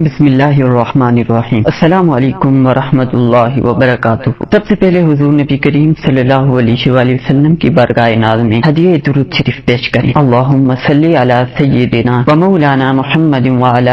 بسم اللہ الرحمن الرحیم۔ السلام علیکم ورحمۃ اللہ وبرکاتہ۔ سب سے پہلے حضور نبی کریم صلی اللہ علیہ وآلہ وسلم کی بارگاہ ناز میں ہدیہ درود شریف پیش کریں۔ اللہم صلی علی سیدنا و مولانا محمد وعلی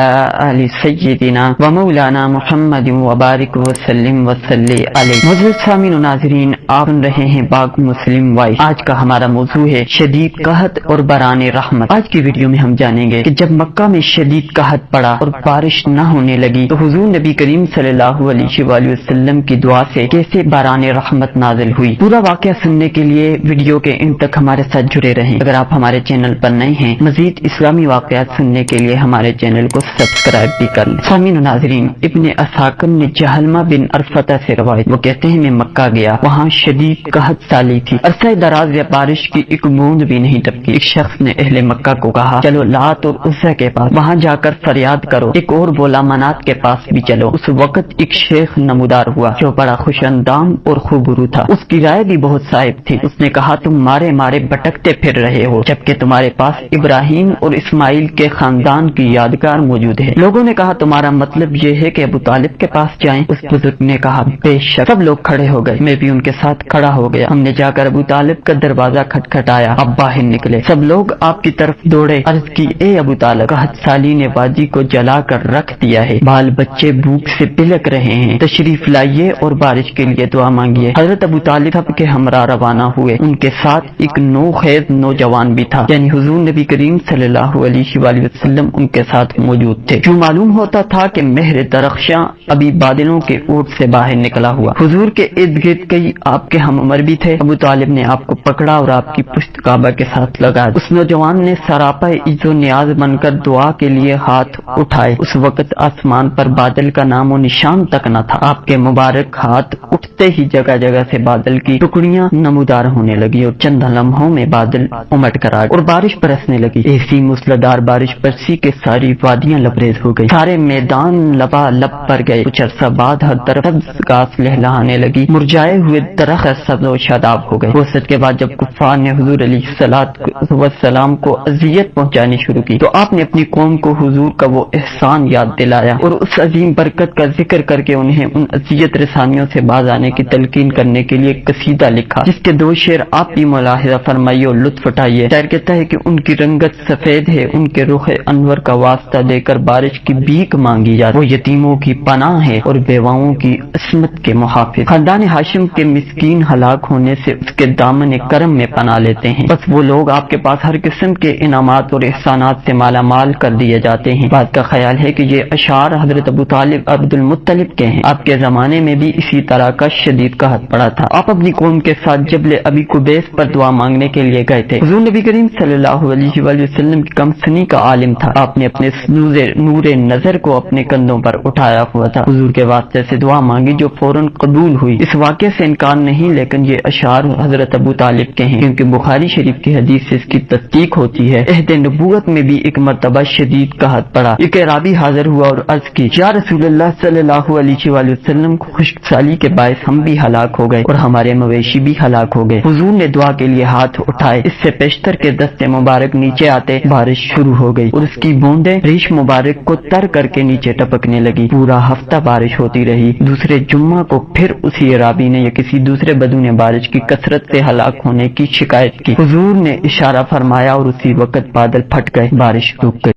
آل سیدنا و مولانا محمد وبارک وسلم وصلی علیہ۔ معزز سامعین و ناظرین، آپ سن رہے ہیں باغ مسلم وائس۔ آج کا ہمارا موضوع ہے شدید قحط اور باران رحمت۔ آج کی ویڈیو میں ہم جانیں گے کہ جب مکہ میں شدید قحط پڑا اور بارش نہ ہونے لگی تو حضور نبی کریم صلی اللہ علیہ وآلہ وسلم کی دعا سے کیسے باران رحمت نازل ہوئی۔ پورا واقعہ سننے کے لیے ویڈیو کے انڈ تک ہمارے ساتھ جڑے رہیں۔ اگر آپ ہمارے چینل پر نئے ہیں، مزید اسلامی واقعات سننے کے لیے ہمارے چینل کو سبسکرائب بھی کر لیں۔ سامعین و ناظرین، ابن اساکر نے جہلمہ بن عرفطہ سے روایت، وہ کہتے ہیں میں مکہ گیا، وہاں شدید قحط سالی تھی، عرصہ دراز یا بارش کی ایک بوند بھی نہیں ٹپکی۔ ایک شخص نے اہل مکہ کو کہا چلو لات اور عزا کے پاس، وہاں جا کر فریاد کرو۔ ایک اور بولا منات کے پاس بھی چلو۔ اس وقت ایک شیخ نمودار ہوا جو بڑا خوش اندام اور خوبرو تھا، اس کی رائے بھی بہت صائب تھی۔ اس نے کہا تم مارے مارے بھٹکتے پھر رہے ہو، جبکہ تمہارے پاس ابراہیم اور اسماعیل کے خاندان کی یادگار موجود ہے۔ لوگوں نے کہا تمہارا مطلب یہ ہے کہ ابو طالب کے پاس جائیں؟ اس بزرگ نے کہا بے شک۔ سب لوگ کھڑے ہو گئے، میں بھی ان کے ساتھ کھڑا ہو گیا۔ ہم نے جا کر ابو طالب کا دروازہ کھٹکھٹایا، اب باہر نکلے، سب لوگ آپ کی طرف دوڑے۔ عرض کی اے ابو طالب، قحط سالی نے وادی کو جلا کر رکھ دیا ہے، بال بچے بھوک سے بلک رہے ہیں، تشریف لائیے اور بارش کے لیے دعا مانگیے۔ حضرت ابو طالب سب کے ہمراہ روانہ ہوئے، ان کے ساتھ ایک نوخیز نوجوان بھی تھا، یعنی حضور نبی کریم صلی اللہ علیہ وآلہ وسلم ان کے ساتھ موجود تھے۔ جو معلوم ہوتا تھا کہ مہر درخشاں ابھی بادلوں کے اوٹ سے باہر نکلا ہوا۔ حضور کے ارد گرد کئی آپ کے ہم عمر بھی تھے۔ ابو طالب نے آپ کو پکڑا اور آپ کی پشت کعبہ کے ساتھ لگا۔ اس نوجوان نے سراپا عز و نیاز بن کر دعا کے لیے ہاتھ اٹھائے۔ اس وقت آسمان پر بادل کا نام و نشان تک نہ تھا۔ آپ کے مبارک ہاتھ اٹھتے ہی جگہ جگہ سے بادل کی ٹکڑیاں نمودار ہونے لگی اور چند لمحوں میں بادل امٹ کر آ گئے اور بارش برسنے لگی۔ ایسی موسلادھار بارش برسی کے ساری وادیاں لبریز ہو گئی، سارے میدان لبالب پر گئے۔ کچھ عرصہ بعد ہر طرف سبز گھاس لہلہانے لگی، مرجھائے ہوئے درخت سبز و شاداب ہو گئے۔ وسط کے بعد جب کفار نے حضور علیہ السلام کو اذیت پہنچانی شروع کی تو آپ نے اپنی قوم کو حضور کا وہ احسان یاد دلایا اور اس عظیم برکت کا ذکر کر کے انہیں ان اذیت رسانیوں سے باز آنے کی تلقین کرنے کے لیے ایک قصیدہ لکھا، جس کے دو شعر آپ بھی ملاحظہ فرمائیے اور لطف اٹھائیے۔ شاعر کہتا ہے کہ ان کی رنگت سفید ہے، ان کے رخ انور کا واسطہ دے کر بارش کی بھیک مانگی جاتی، وہ یتیموں کی پناہ ہے اور بیواؤں کی عصمت کے محافظ۔ خاندان ہاشم کے مسکین ہلاک ہونے سے اس کے دامن کرم میں پناہ لیتے ہیں، بس وہ لوگ آپ کے پاس ہر قسم کے انعامات اور احسانات سے مالا مال کر دیے جاتے ہیں۔ بعض کا خیال ہے کہ یہ اشعار حضرت ابو طالب عبد المطلب کے ہیں۔ آپ کے زمانے میں بھی اسی طرح کا شدید قحط پڑا تھا۔ آپ اپنی قوم کے ساتھ جبل ابی قبیس پر دعا مانگنے کے لیے گئے تھے۔ حضور نبی کریم صلی اللہ علیہ وآلہ وسلم کی کم سنی کا عالم تھا۔ آپ نے اپنے نور نظر کو اپنے کندھوں پر اٹھایا ہوا تھا، حضور کے واسطے سے دعا مانگی جو فوراً قبول ہوئی۔ اس واقعے سے انکار نہیں، لیکن یہ اشعار حضرت ابو طالب کے ہیں، کیونکہ بخاری شریف کی حدیث سے اس کی تصدیق ہوتی ہے۔ عہد نبوت میں بھی ایک مرتبہ شدید قحط پڑا۔ ایک اعرابی حاضر ہوا اور عرض کی یا رسول اللہ صلی اللہ علیہ وآلہ وسلم، خشک سالی کے باعث ہم بھی ہلاک ہو گئے اور ہمارے مویشی بھی ہلاک ہو گئے۔ حضور نے دعا کے لیے ہاتھ اٹھائے، اس سے پیشتر کے دست مبارک نیچے آتے بارش شروع ہو گئی اور اس کی بوندیں ریش مبارک کو تر کر کے نیچے ٹپکنے لگی۔ پورا ہفتہ بارش ہوتی رہی۔ دوسرے جمعہ کو پھر اسی اعرابی نے یا کسی دوسرے بدو نے بارش کی کثرت سے ہلاک ہونے کی شکایت کی۔ حضور نے اشارہ فرمایا اور اسی وقت بادل پھٹ گئے، بارش رک گئی۔